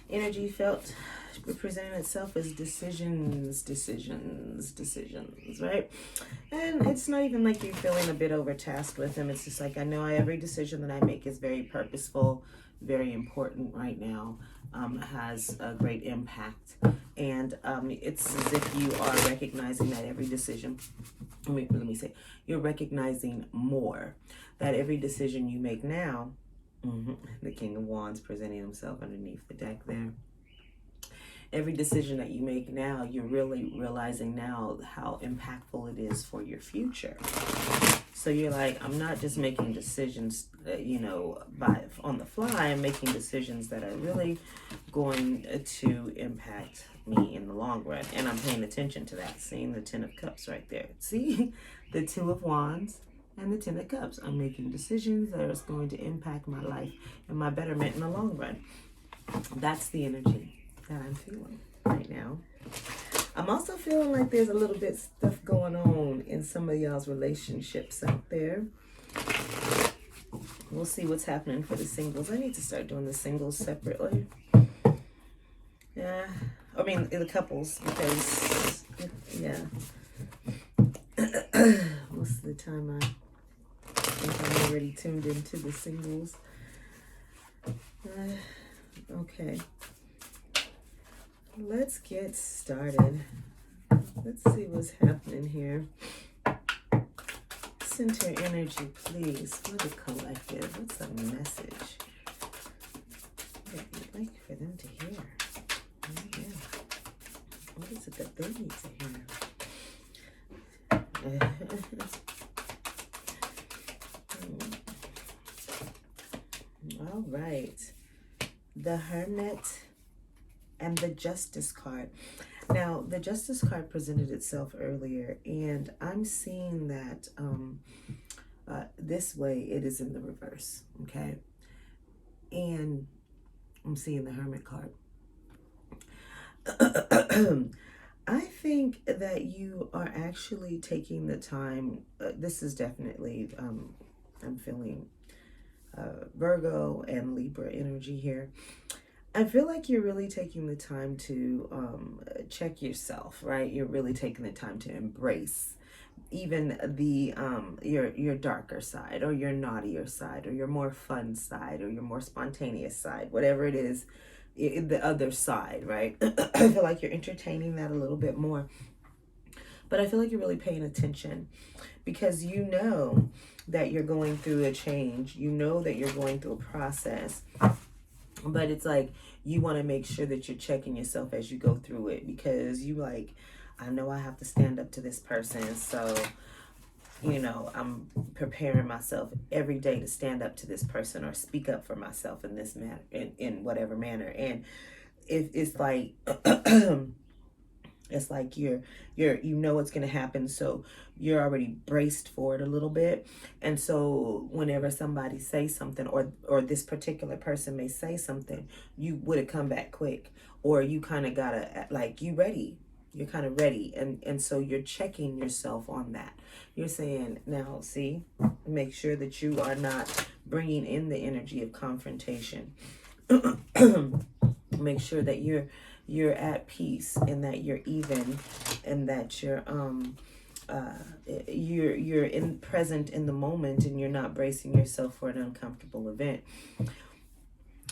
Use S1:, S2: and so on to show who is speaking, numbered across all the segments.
S1: Energy felt presenting itself as decisions, right? And it's not even like you're feeling a bit overtasked with them. It's just like, I know every decision that I make is very purposeful, very important right now, has a great impact. And it's as if you are recognizing that every decision, let me say, you're recognizing more, that every decision you make now, the King of Wands presenting himself underneath the deck there. Every decision that you make now, you're really realizing now how impactful it is for your future. So you're like, I'm not just making decisions, on the fly. I'm making decisions that are really going to impact me in the long run. And I'm paying attention to that. Seeing the Ten of Cups right there. See, the Two of Wands and the Ten of Cups. I'm making decisions that are going to impact my life and my betterment in the long run. That's the energy that I'm feeling right now. I'm also feeling like there's a little bit stuff going on in some of y'all's relationships out there. We'll see what's happening for the singles. I need to start doing the singles separately. Yeah, I mean the couples, because yeah. Most of the time I think I'm already tuned into the singles. Okay. Let's get started. Let's see what's happening here. Center energy, please, for the collective. What's the message that you'd like for them to hear? Oh, yeah. What is it that they need to hear? All right. The Hermit and the Justice card. Now, the Justice card presented itself earlier, and I'm seeing that this way it is in the reverse, okay? And I'm seeing the Hermit card. I think that you are actually taking the time. This is definitely, I'm feeling Virgo and Libra energy here. I feel like you're really taking the time to check yourself, right? You're really taking the time to embrace even the your darker side, or your naughtier side, or your more fun side, or your more spontaneous side, whatever it is, the other side, right? I feel like you're entertaining that a little bit more. But I feel like you're really paying attention, because you know that you're going through a change. You know that you're going through a process. But it's like you want to make sure that you're checking yourself as you go through it, because you like, I know I have to stand up to this person. So, I'm preparing myself every day to stand up to this person or speak up for myself in this manner, in whatever manner. And it's like, it's like you know what's going to happen, so you're already braced for it a little bit. And so whenever somebody says something, or this particular person may say something, you would have come back quick, or you kind of gotta, like, you're kind of ready, and so you're checking yourself on that. You're saying, now see, make sure that you are not bringing in the energy of confrontation. Make sure that you're at peace, and that you're even, and that you're present in the moment, and you're not bracing yourself for an uncomfortable event.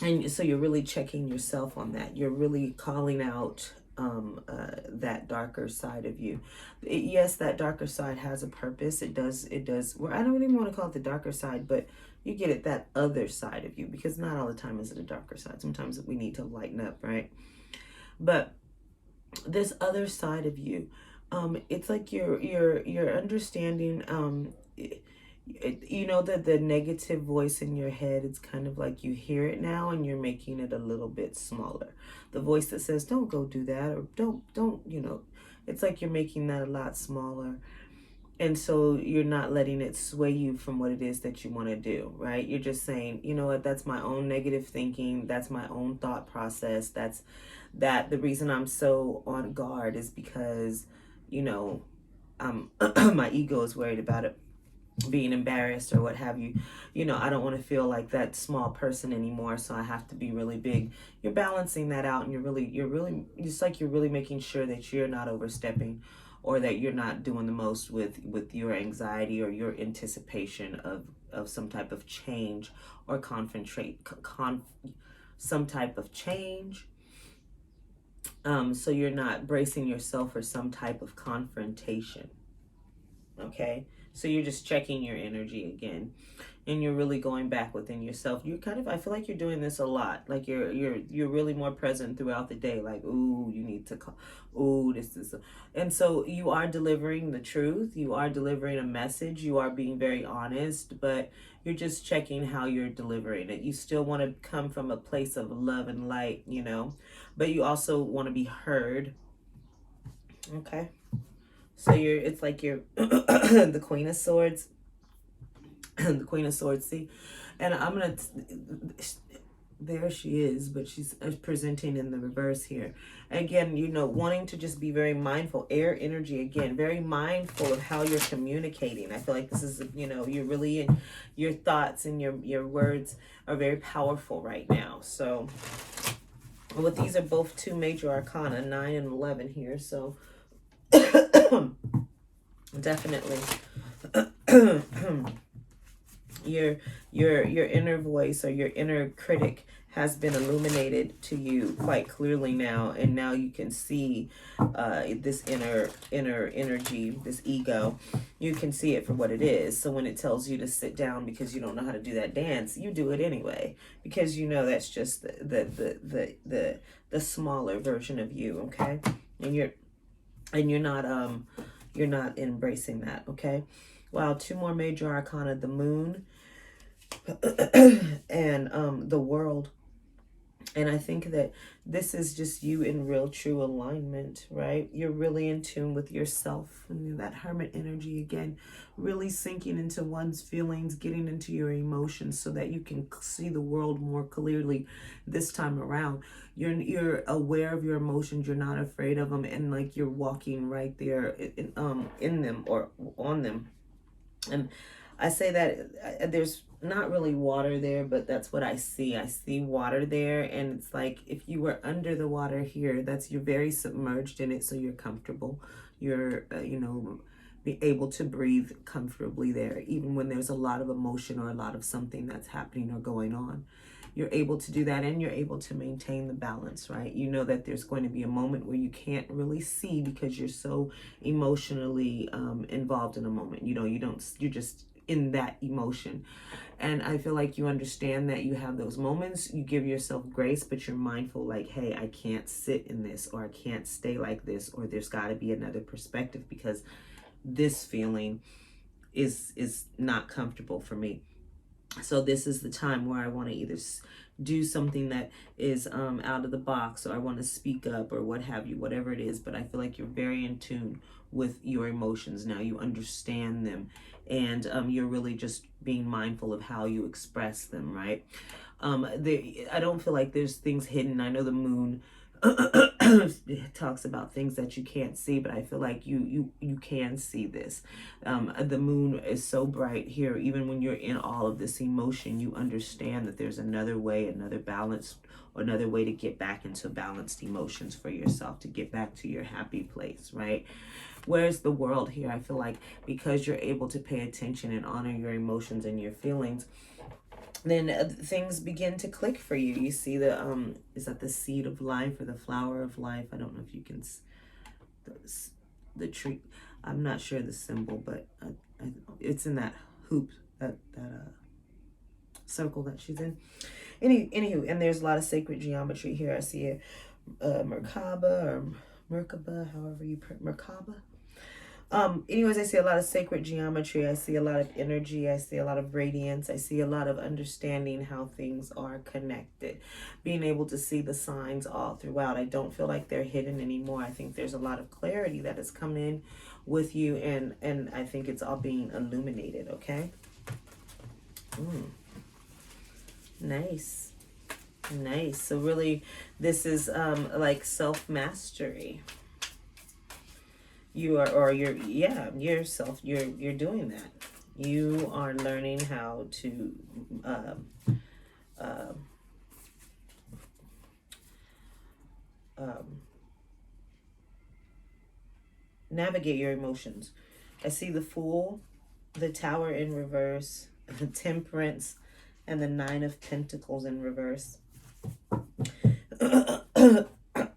S1: And so you're really checking yourself on that. You're really calling out that darker side of you. Yes, that darker side has a purpose. It does. Well, I don't even want to call it the darker side, but you get it, that other side of you, because not all the time is it a darker side. Sometimes we need to lighten up, right? But this other side of you, it's like you're understanding, that the negative voice in your head, it's kind of like you hear it now, and you're making it a little bit smaller. The voice that says, don't go do that, or don't, it's like you're making that a lot smaller. And so you're not letting it sway you from what it is that you want to do, right? You're just saying, you know what, that's my own negative thinking. That's my own thought process. The reason I'm so on guard is because, my ego is worried about it. being embarrassed or what have you. You know, I don't want to feel like that small person anymore, so I have to be really big. You're balancing that out, and it's like you're really making sure that you're not overstepping, or that you're not doing the most with your anxiety or your anticipation of some type of change or some type of change. So you're not bracing yourself for some type of confrontation. Okay, so you're just checking your energy again, and you're really going back within yourself. You kind of, I feel like you're doing this a lot. Like you're really more present throughout the day. Like, ooh, you need to call. Ooh, this is, and so you are delivering the truth. You are delivering a message. You are being very honest, but you're just checking how you're delivering it. You still want to come from a place of love and light, you know, but you also want to be heard. Okay. So it's like you're the Queen of Swords, the Queen of Swords, see? And there she is, but she's presenting in the reverse here. Again, you know, wanting to just be very mindful, air energy again, very mindful of how you're communicating. I feel like this is, you know, you're really in your thoughts, and your words are very powerful right now. So, well, these are both two major arcana, 9 and 11 here. So, definitely your inner voice or your inner critic has been illuminated to you quite clearly now, and now you can see this inner energy, this ego. You can see it for what it is. So when it tells you to sit down because you don't know how to do that dance, you do it anyway, because you know that's just the smaller version of you. Okay, and you're not embracing that. Okay. Wow, two more major arcana, the moon and the world. And I think that this is just you in real true alignment, right? You're really in tune with yourself, and that hermit energy again, really sinking into one's feelings, getting into your emotions so that you can see the world more clearly this time around. You're aware of your emotions, you're not afraid of them, and like you're walking right there in them or on them. And I say that there's not really water there, but that's what I see. I see water there, and it's like if you were under the water here, you're very submerged in it, so you're comfortable. You're, be able to breathe comfortably there, even when there's a lot of emotion or a lot of something that's happening or going on. You're able to do that, and you're able to maintain the balance, right? You know that there's going to be a moment where you can't really see because you're so emotionally involved in a moment. You're just in that emotion. And I feel like you understand that you have those moments. You give yourself grace, but you're mindful like, hey, I can't sit in this, or I can't stay like this, or there's got to be another perspective because this feeling is not comfortable for me. So this is the time where I want to either do something that is out of the box, or I want to speak up, or what have you, whatever it is. But I feel like you're very in tune with your emotions now. You understand them, and you're really just being mindful of how you express them, right? I don't feel like there's things hidden. I know the moon it talks about things that you can't see, but I feel like you can see this. The moon is so bright here. Even when you're in all of this emotion, you understand that there's another way, another balance, or another way to get back into balanced emotions for yourself, to get back to your happy place, right? Where's the world here? I feel like because you're able to pay attention and honor your emotions and your feelings, then things begin to click for you. You see is that the seed of life or the flower of life? I don't know if you can, the tree. I'm not sure the symbol, but it's in that hoop, that circle that she's in. Anywho, and there's a lot of sacred geometry here. I see a Merkaba or Merkaba, however you Merkaba. Anyways, I see a lot of sacred geometry. I see a lot of energy. I see a lot of radiance. I see a lot of understanding how things are connected. Being able to see the signs all throughout. I don't feel like they're hidden anymore. I think there's a lot of clarity that has come in with you, and I think it's all being illuminated, okay? Nice. Nice. So really, this is like self-mastery. You're doing that. You are learning how to uh, um, navigate your emotions. I see the Fool, the Tower in reverse, the Temperance, and the Nine of Pentacles in reverse.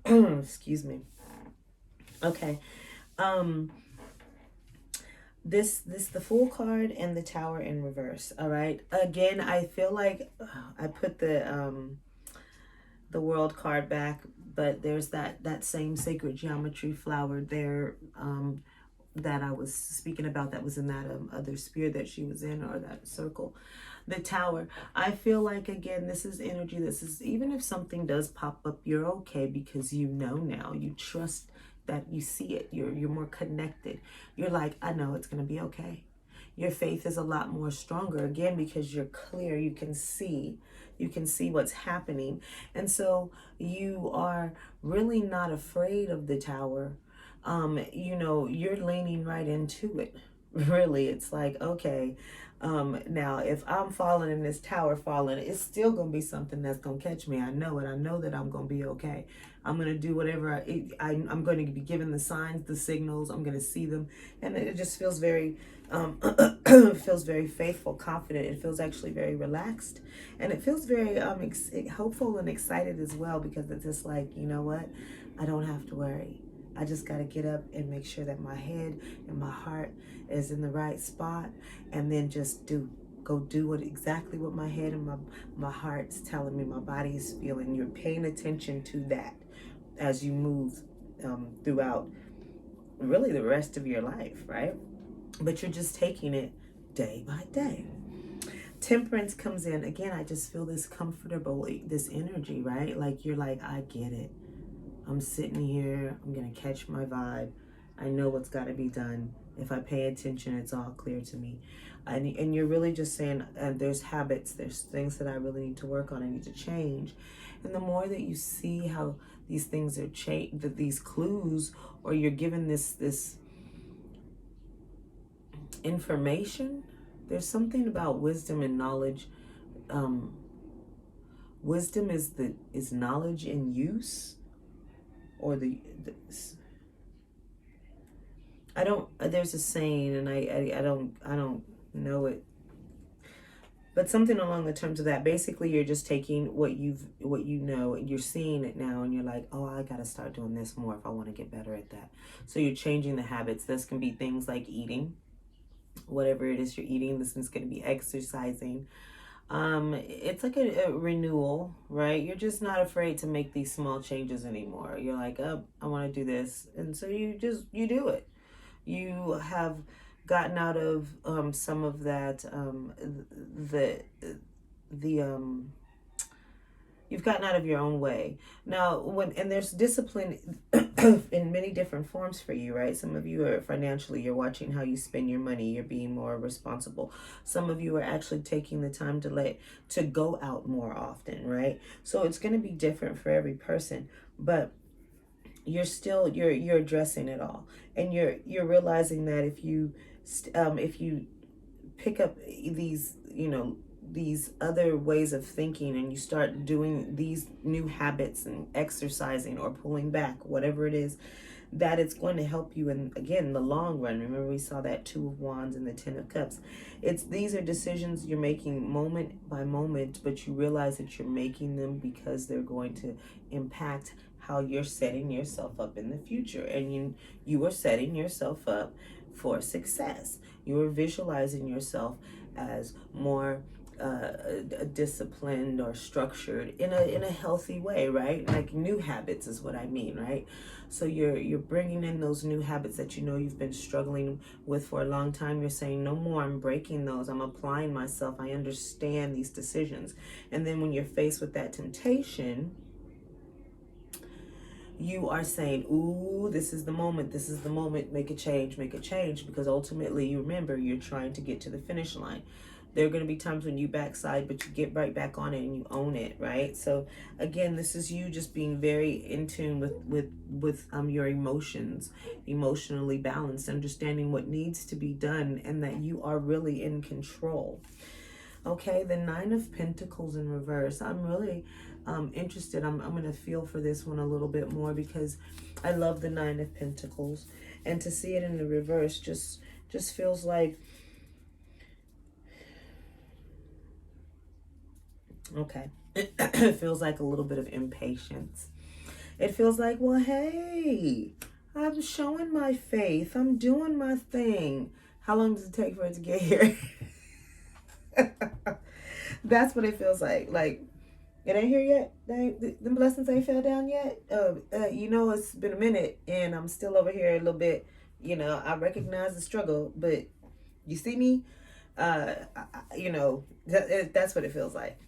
S1: Excuse me. Okay. This the Fool card and the Tower in reverse. All right. Again, I feel like I put the World card back, but there's that same sacred geometry flower there that I was speaking about, that was in that other sphere that she was in, or that circle. The Tower, I feel like, again, this is energy. This is, even if something does pop up, you're okay, because you know now, you trust that, you see it, you're more connected. You're like, I know it's going to be okay. Your faith is a lot more stronger, again, because you're clear. You can see what's happening. And so you are really not afraid of the Tower. You're leaning right into it. Really, it's like, okay, now if I'm falling and this tower falling, it's still gonna be something that's gonna catch me. I know it. I know that I'm gonna be okay. I'm gonna do whatever I'm going to be given the signs, the signals. I'm gonna see them, and it just feels very feels very faithful, confident. It feels actually very relaxed, and it feels very hopeful and excited as well, because it's just like, you know what, I don't have to worry. I just got to get up and make sure that my head and my heart is in the right spot, and then just go do exactly what my head and my heart's telling me, my body is feeling. You're paying attention to that as you move throughout really the rest of your life, right? But you're just taking it day by day. Temperance comes in. Again, I just feel this comfortable, this energy, right? Like, you're like, I get it. I'm sitting here, I'm going to catch my vibe. I know what's got to be done. If I pay attention, it's all clear to me. And you're really just saying, there's habits, there's things that I really need to work on, I need to change. And the more that you see how these things are changed, that these clues, or you're given this information, there's something about wisdom and knowledge. Wisdom is knowledge in use, or there's a saying, and I don't know it, but something along the terms of that. Basically, you're just taking what you know, and you're seeing it now, and you're like, oh, I got to start doing this more if I want to get better at that. So you're changing the habits. This can be things like eating, whatever it is you're eating. This is going to be exercising. It's like a renewal, right? You're just not afraid to make these small changes anymore. You're like, oh, I want to do this. And so you do it. You have gotten out of some of that, you've gotten out of your own way. Now, and there's discipline in many different forms for you, right? Some of you are financially, you're watching how you spend your money, you're being more responsible. Some of you are actually taking the time to go out more often, right? So it's going to be different for every person, but you're addressing it all, and you're realizing that if you pick up these other ways of thinking, and you start doing these new habits and exercising or pulling back, whatever it is, that it's going to help you in, again, the long run. Remember, we saw that Two of Wands and the Ten of Cups. These are decisions you're making moment by moment, but you realize that you're making them because they're going to impact how you're setting yourself up in the future. And you are setting yourself up for success. You are visualizing yourself as more disciplined or structured in a healthy way, right? Like, new habits is what I mean, right? So you're bringing in those new habits that you know you've been struggling with for a long time. You're saying, no more, I'm breaking those, I'm applying myself, I understand these decisions. And then when you're faced with that temptation, you are saying, ooh, this is the moment, make a change, because ultimately, you remember, you're trying to get to the finish line. There are going to be times when you backslide, but you get right back on it and you own it, right? So again, this is you just being very in tune with your emotions, emotionally balanced, understanding what needs to be done, and that you are really in control. Okay, the Nine of Pentacles in reverse. I'm really interested. I'm going to feel for this one a little bit more because I love the Nine of Pentacles, and to see it in the reverse just feels like, okay, it feels like a little bit of impatience. It feels like, well, hey, I'm showing my faith. I'm doing my thing. How long does it take for it to get here? That's what it feels like. Like, it ain't here yet. The blessings ain't fell down yet. It's been a minute, and I'm still over here a little bit. I recognize the struggle, but you see me. That's what it feels like.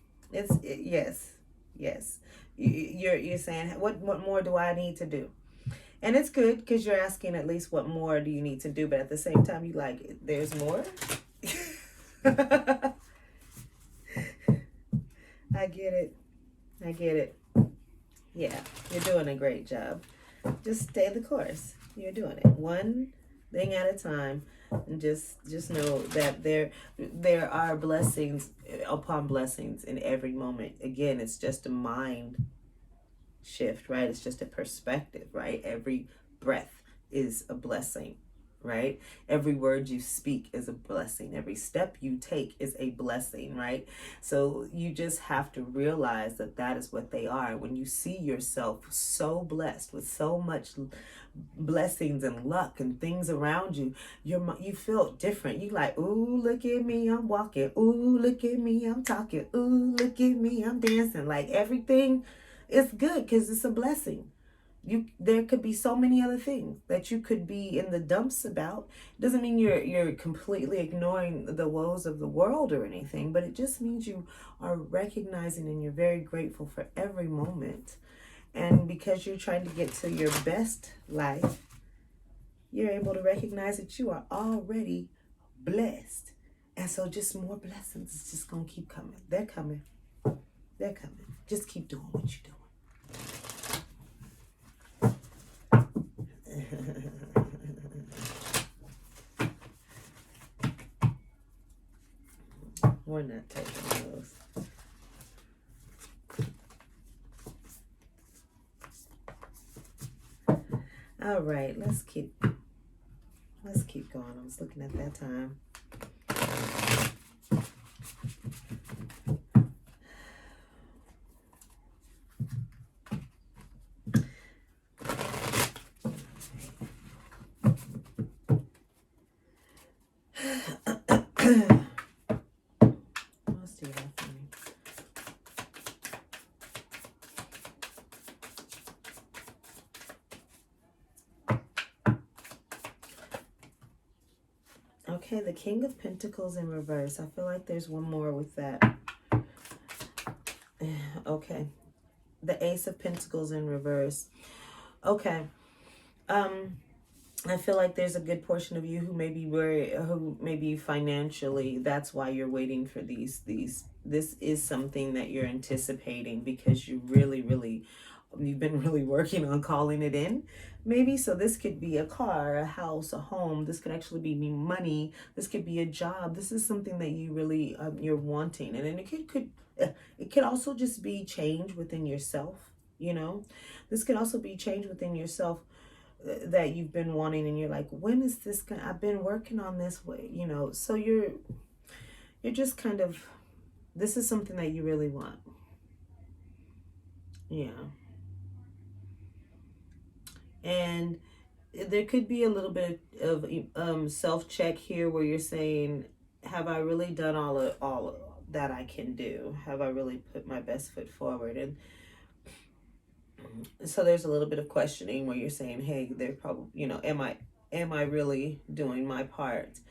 S1: Yes. You're saying what more do I need to do? And it's good because you're asking at least what more do you need to do, but at the same time you like there's more. I get it. Yeah, you're doing a great job. Just stay the course. You're doing it one thing at a time, and just know that there are blessings upon blessings in every moment. Again, it's just a mind shift, right? It's just a perspective, right? Every breath is a blessing, right? Every word you speak is a blessing. Every step you take is a blessing, right? So you just have to realize that that is what they are. When you see yourself so blessed with so much blessings and luck and things around you, you feel different. You like, ooh, look at me, I'm walking. Ooh, look at me, I'm talking. Ooh, look at me, I'm dancing. Like everything is good because it's a blessing. There could be so many other things that you could be in the dumps about. Doesn't mean you're completely ignoring the woes of the world or anything, but it just means you are recognizing and you're very grateful for every moment. And because you're trying to get to your best life, you're able to recognize that you are already blessed. And so just more blessings is just going to keep coming. They're coming. Just keep doing what you're doing. We're not taking those. All right, let's keep going. I was looking at that time. Let's do that for me. Okay, the King of Pentacles in reverse. I feel like there's one more with that. Okay. The Ace of Pentacles in reverse. Okay. I feel like there's a good portion of you who maybe financially, that's why you're waiting for these. This is something that you're anticipating because you've been really working on calling it in, maybe. So this could be a car, a house, a home. This could actually be money. This could be a job. This is something that you really you're wanting, and then it could also just be change within yourself. This could also be change within yourself that you've been wanting, and you're like, when is this gonna? I've been working on this way. So you're just kind of. This is something that you really want. Yeah. And there could be a little bit of self-check here where you're saying, have I really done all that I can do? Have I really put my best foot forward? And so there's a little bit of questioning where you're saying, hey, they're probably, am I really doing my part?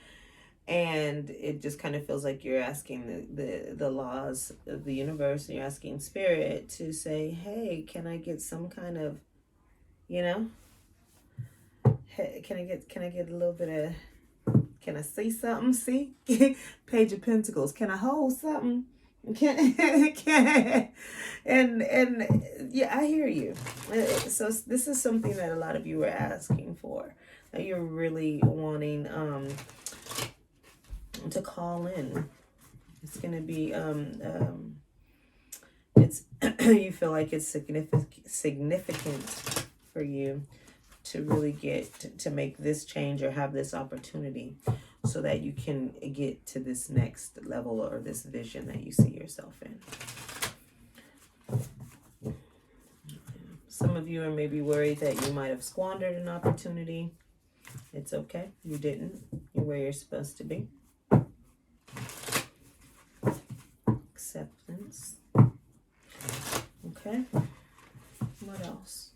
S1: And it just kind of feels like you're asking the laws of the universe, and you're asking spirit to say, hey, can I get some kind of, hey, can I get a little bit of Can I see something? See? Page of Pentacles. Can I hold something? Can and yeah, I hear you. So this is something that a lot of you are asking for. That you're really wanting to call in. It's gonna be it's you feel like it's significant for you to really get to make this change or have this opportunity so that you can get to this next level or this vision that you see yourself in. Some of you are maybe worried that you might have squandered an opportunity. It's okay. You didn't. You're where you're supposed to be. Acceptance. Okay. What else?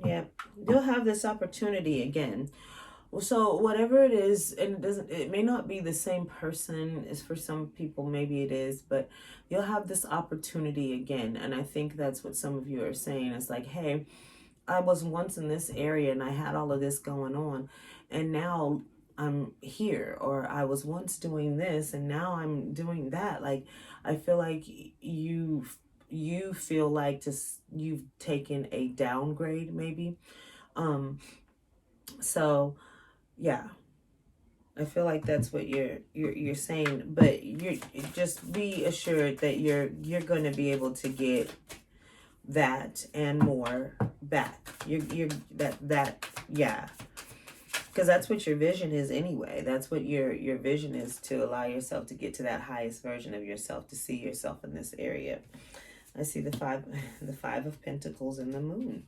S1: Yeah. You'll have this opportunity again. So whatever it is, and it may not be the same person as for some people, maybe it is, but you'll have this opportunity again. And I think that's what some of you are saying. It's like, hey, I was once in this area and I had all of this going on, and now I'm here, or I was once doing this and now I'm doing that. Like, I feel like you feel like you've taken a downgrade maybe. So yeah, I feel like that's what you're saying, but you just be assured that you're going to be able to get that and more back. You're that yeah, because that's what your vision is anyway. That's what your vision is, to allow yourself to get to that highest version of yourself, to see yourself in this area. I see the five of Pentacles and the Moon,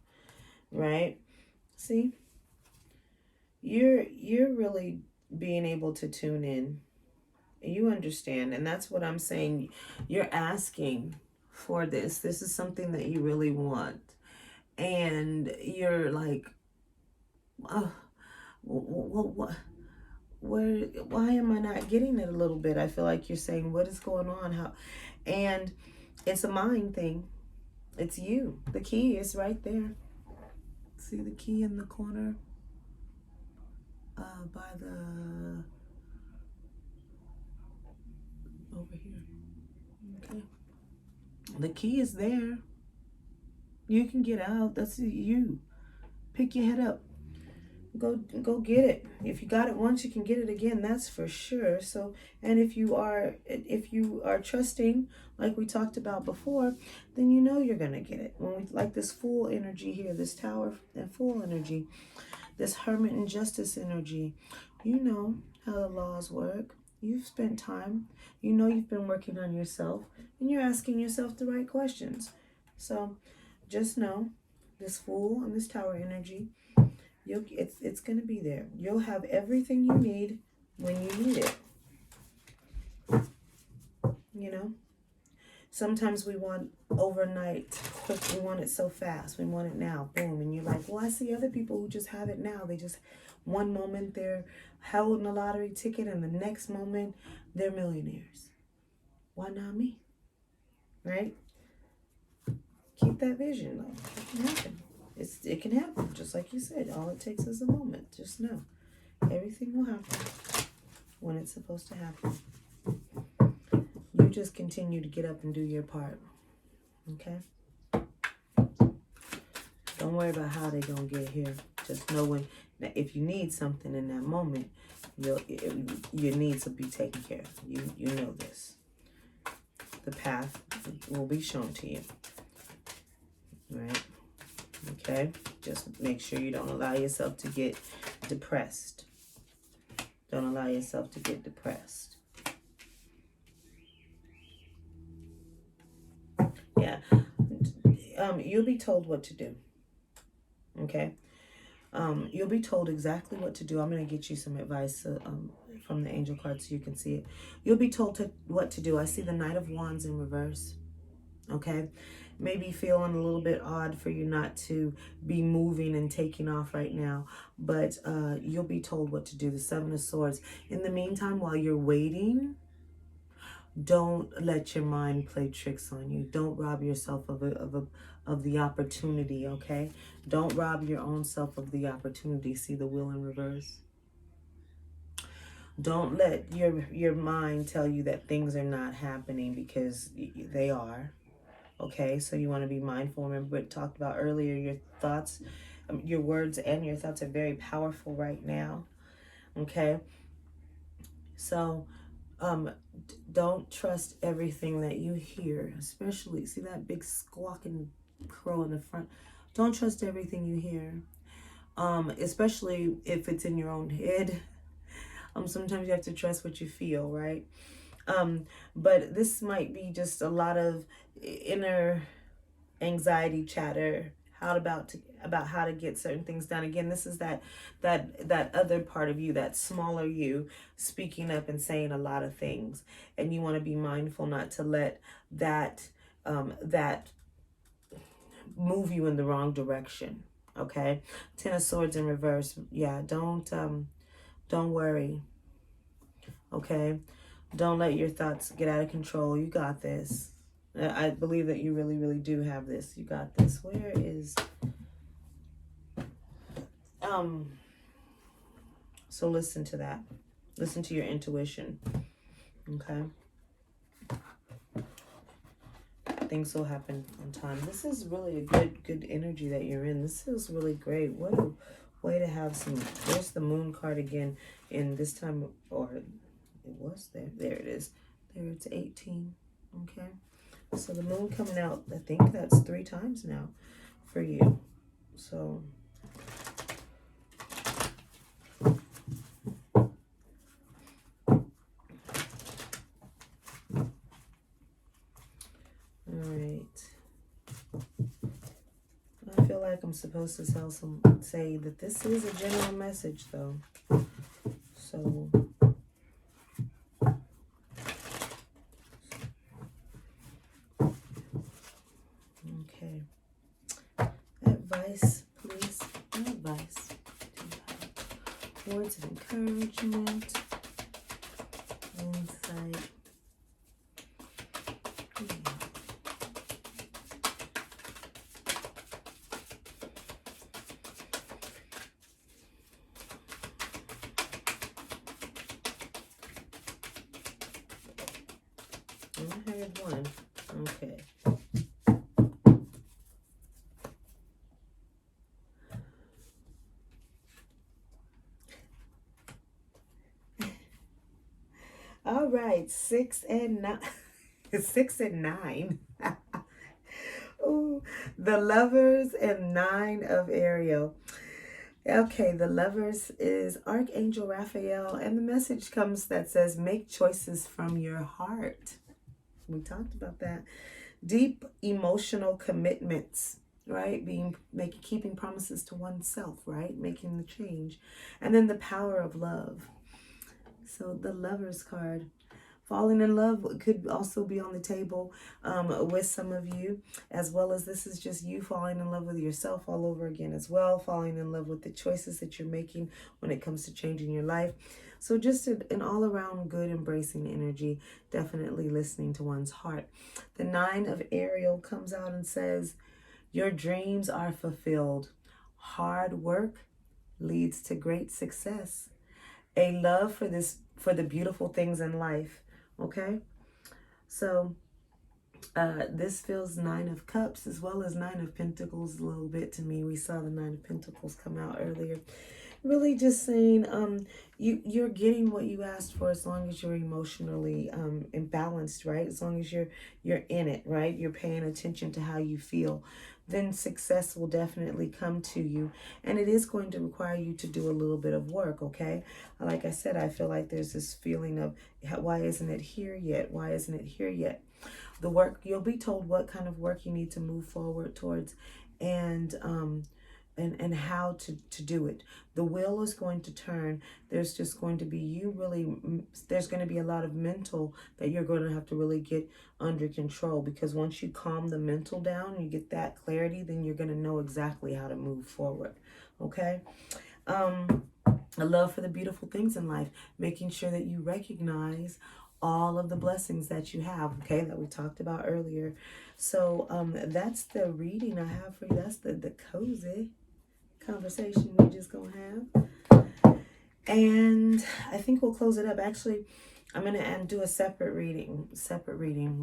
S1: right? See, you're really being able to tune in. You understand, and that's what I'm saying. You're asking for this. This is something that you really want, and you're like, oh, what? Why am I not getting it a little bit? I feel like you're saying, what is going on? How? And it's a mind thing. It's you. The key is right there. See the key in the corner? By the over here. Okay. The key is there. You can get out. That's you. Pick your head up. Go get it. If you got it once, you can get it again. That's for sure. So, and if you are trusting, like we talked about before, then you know you're gonna get it. When we like this Fool energy here, this Tower and Fool energy, this Hermit and Justice energy, you know how the laws work. You've spent time. You know you've been working on yourself, and you're asking yourself the right questions. So, just know this Fool and this Tower energy. It's going to be there. You'll have everything you need when you need it. You know? Sometimes we want overnight, quick. We want it so fast. We want it now. Boom. And you're like, well, I see other people who just have it now. They just, one moment they're holding a lottery ticket and the next moment they're millionaires. Why not me? Right? Keep that vision though. It can happen. It can happen, just like you said. All it takes is a moment. Just know everything will happen when it's supposed to happen. You just continue to get up and do your part. Okay? Don't worry about how they're going to get here. Just know that if you need something in that moment, your needs will be taken care of. You know this. The path will be shown to you. Right? Okay? Just make sure you don't allow yourself to get depressed. Don't allow yourself to get depressed. Yeah. You'll be told what to do. Okay? You'll be told exactly what to do. I'm going to get you some advice from the angel card so you can see it. You'll be told what to do. I see the Knight of Wands in reverse. Okay? Maybe feeling a little bit odd for you not to be moving and taking off right now, but you'll be told what to do. The Seven of Swords. In the meantime, while you're waiting, don't let your mind play tricks on you. Don't rob yourself of the opportunity, okay? Don't rob your own self of the opportunity. See the Wheel in reverse? Don't let your mind tell you that things are not happening, because they are. Okay, so you want to be mindful. Remember what we talked about earlier, your thoughts, your words and your thoughts are very powerful right now. Okay, so don't trust everything that you hear, especially, see that big squawking crow in the front? Don't trust everything you hear, especially if it's in your own head. Sometimes you have to trust what you feel, right? But this might be just a lot of inner anxiety chatter, about how to get certain things done. Again, this is that other part of you, that smaller you, speaking up and saying a lot of things, and you want to be mindful not to let that move you in the wrong direction. Okay, Ten of Swords in reverse. Yeah, don't worry. Okay, don't let your thoughts get out of control. You got this. I believe that you really, really do have this. You got this. Where is... So listen to that. Listen to your intuition. Okay? Things will happen on time. This is really a good energy that you're in. This feels really great. What a way to have some... There's the Moon card again in this time, or it was there. There it is. There, it's 18. Okay? So the Moon coming out, I think that's 3 times now for you. So... I'm supposed to say that this is a general message, though. So okay, advice, please. Advice. Words of encouragement, insight. I heard 1. Okay. All right, 6 and 9. 6 and 9. Ooh, the Lovers and 9 of Ariel. Okay, the Lovers is Archangel Raphael, and the message comes that says, make choices from your heart. We talked about that. Deep emotional commitments, right? Keeping promises to oneself, right? Making the change. And then the power of love. So the Lovers card. Falling in love could also be on the table with some of you, as well as this is just you falling in love with yourself all over again as well, falling in love with the choices that you're making when it comes to changing your life. So just an all-around good embracing energy, definitely listening to one's heart. The 9 of Ariel comes out and says, your dreams are fulfilled. Hard work leads to great success. A love for the beautiful things in life. Okay, so this feels 9 of Cups as well as 9 of Pentacles a little bit to me. We saw the 9 of Pentacles come out earlier. Really just saying you're getting what you asked for, as long as you're emotionally imbalanced, right? As long as you're in it, right? You're paying attention to how you feel. Then success will definitely come to you. And it is going to require you to do a little bit of work, okay? Like I said, I feel like there's this feeling of, why isn't it here yet? Why isn't it here yet? The work, you'll be told what kind of work you need to move forward towards, and how to do it. The wheel is going to turn. There's just going to be there's going to be a lot of mental that you're going to have to really get under control, because once you calm the mental down, you get that clarity, then you're going to know exactly how to move forward. Okay? A love for the beautiful things in life, making sure that you recognize all of the blessings that you have, okay, that we talked about earlier. So that's the reading I have for you. That's the cozy conversation we're just gonna have. And I think we'll close it up. Actually, I'm going to do a separate reading.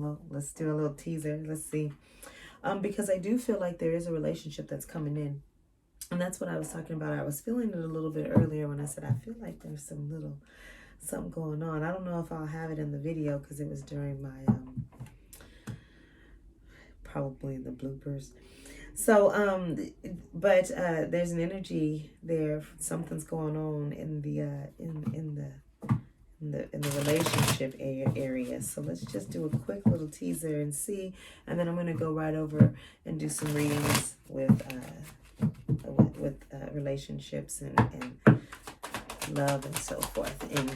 S1: Well, let's do a little teaser. Let's see. Because I do feel like there is a relationship that's coming in. And that's what I was talking about. I was feeling it a little bit earlier when I said I feel like there's something going on. I don't know if I'll have it in the video because it was during my probably the bloopers. So but there's an energy there. Something's going on in the in the relationship area. So let's just do a quick little teaser and see, and then I'm going to go right over and do some readings with relationships and love and so forth. And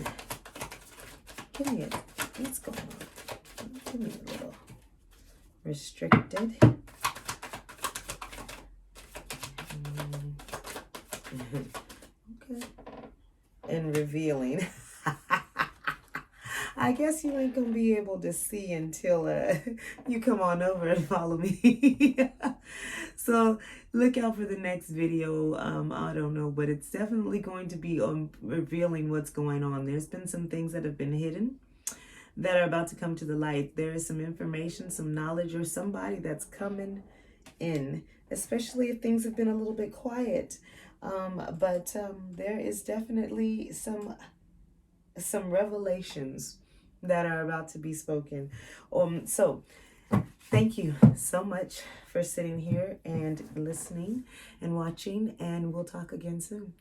S1: give me what's going on? Give me a little restricted. Okay. And revealing. I guess you ain't gonna be able to see until you come on over and follow me. So look out for the next video. I don't know, but it's definitely going to be revealing what's going on. There's been some things that have been hidden that are about to come to the light. There is some information, some knowledge, or somebody that's coming in, especially if things have been a little bit quiet. But there is definitely some revelations that are about to be spoken. So thank you so much for sitting here and listening and watching, and we'll talk again soon.